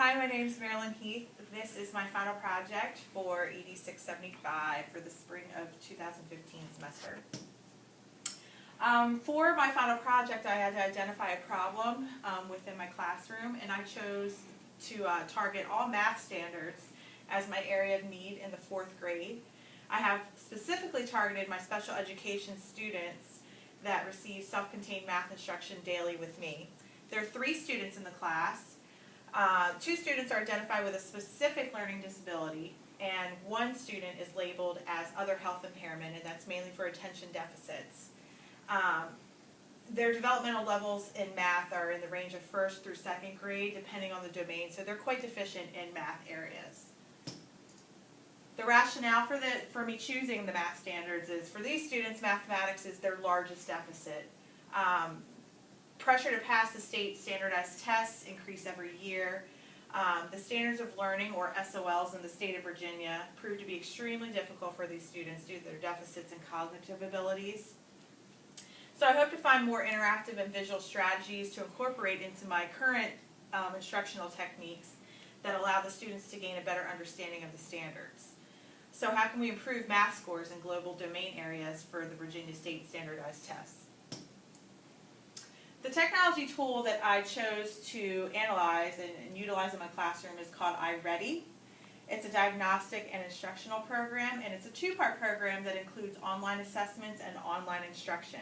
Hi, my name is MHeath. This is my final project for ED 675 for the spring of 2015 semester. For my final project, I had to identify a problem within my classroom, and I chose to target all math standards as my area of need in the 4th grade. I have specifically targeted my special education students that receive self-contained math instruction daily with me. There are 3 students in the class. 2 students are identified with a specific learning disability, and 1 student is labeled as other health impairment, and that's mainly for attention deficits. Their developmental levels in math are in the range of 1st through 2nd grade, depending on the domain, so they're quite deficient in math areas. The rationale for me choosing the math standards is, for these students, mathematics is their largest deficit. Pressure to pass the state standardized tests increase every year. The standards of learning, or SOLs, in the state of Virginia prove to be extremely difficult for these students due to their deficits in cognitive abilities. So I hope to find more interactive and visual strategies to incorporate into my current instructional techniques that allow the students to gain a better understanding of the standards. So how can we improve math scores in global domain areas for the Virginia State standardized tests? The technology tool that I chose to analyze and utilize in my classroom is called iReady. It's a diagnostic and instructional program, and it's a 2-part program that includes online assessments and online instruction.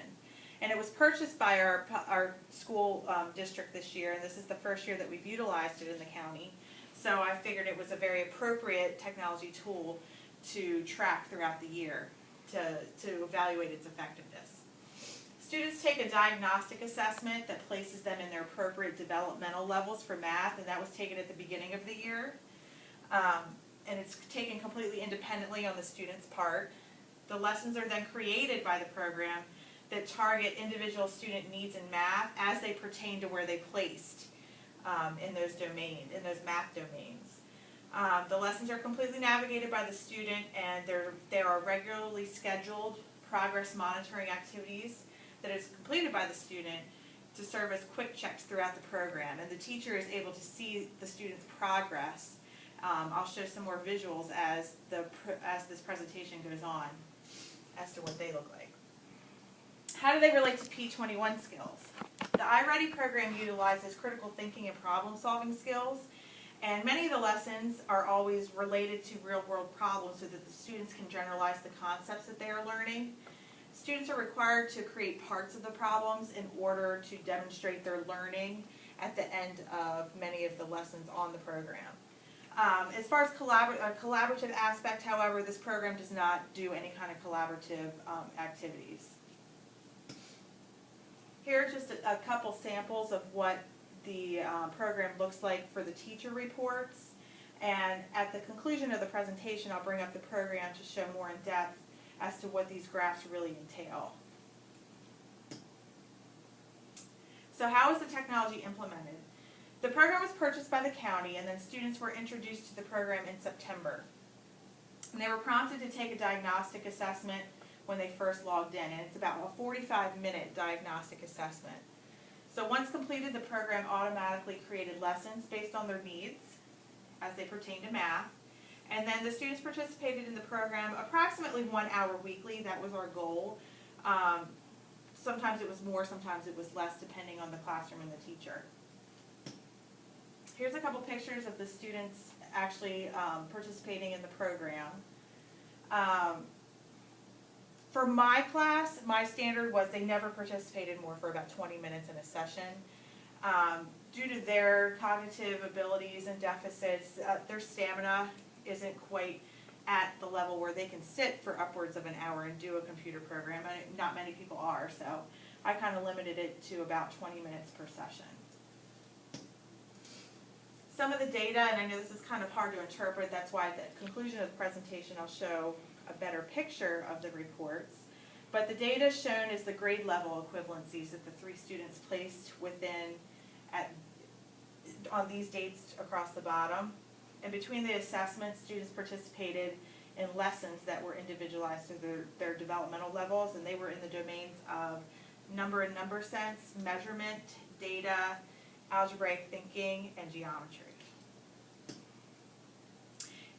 And it was purchased by our school district this year, and this is the first year that we've utilized it in the county. So I figured it was a very appropriate technology tool to track throughout the year to evaluate its effectiveness. Students take a diagnostic assessment that places them in their appropriate developmental levels for math, and that was taken at the beginning of the year. And it's taken completely independently on the student's part. The lessons are then created by the program that target individual student needs in math as they pertain to where they placed in those math domains. The lessons are completely navigated by the student, and there are regularly scheduled progress monitoring activities that is completed by the student to serve as quick checks throughout the program, and the teacher is able to see the student's progress. I'll show some more visuals as this presentation goes on as to what they look like. How do they relate to P21 skills? The iReady program utilizes critical thinking and problem solving skills, and many of the lessons are always related to real-world problems so that the students can generalize the concepts that they are learning. Students are required to create parts of the problems in order to demonstrate their learning at the end of many of the lessons on the program. As far as collaborative aspect, however, this program does not do any kind of collaborative activities. Here are just a couple samples of what the program looks like for the teacher reports, and at the conclusion of the presentation I'll bring up the program to show more in depth as to what these graphs really entail. So how is the technology implemented? The program was purchased by the county, and then students were introduced to the program in September. And they were prompted to take a diagnostic assessment when they first logged in, and it's about a 45-minute diagnostic assessment. So once completed, the program automatically created lessons based on their needs as they pertain to math. And then the students participated in the program approximately 1 hour weekly. That was our goal. Sometimes it was more, sometimes it was less, depending on the classroom and the teacher. Here's a couple pictures of the students actually participating in the program. For my class, my standard was they never participated more for about 20 minutes in a session. Due to their cognitive abilities and deficits, their stamina isn't quite at the level where they can sit for upwards of an hour and do a computer program. Not many people are, so I kind of limited it to about 20 minutes per session. Some of the data, and I know this is kind of hard to interpret, that's why at the conclusion of the presentation I'll show a better picture of the reports. But the data shown is the grade level equivalencies that the 3 students placed within on these dates across the bottom. And between the assessments, students participated in lessons that were individualized to their developmental levels, and they were in the domains of number and number sense, measurement, data, algebraic thinking, and geometry.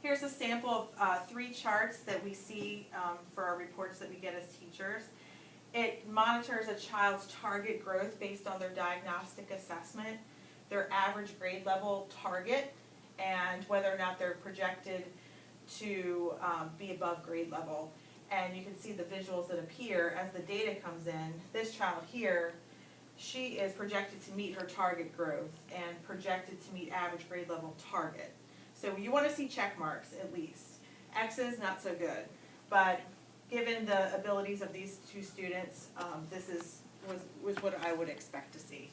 Here's a sample of 3 charts that we see for our reports that we get as teachers. It monitors a child's target growth based on their diagnostic assessment, their average grade level target, and whether or not they're projected to be above grade level. And you can see the visuals that appear as the data comes in. This child here, she is projected to meet her target growth and projected to meet average grade level target. So you want to see check marks at least. X's, not so good. But given the abilities of these 2 students, this was what I would expect to see.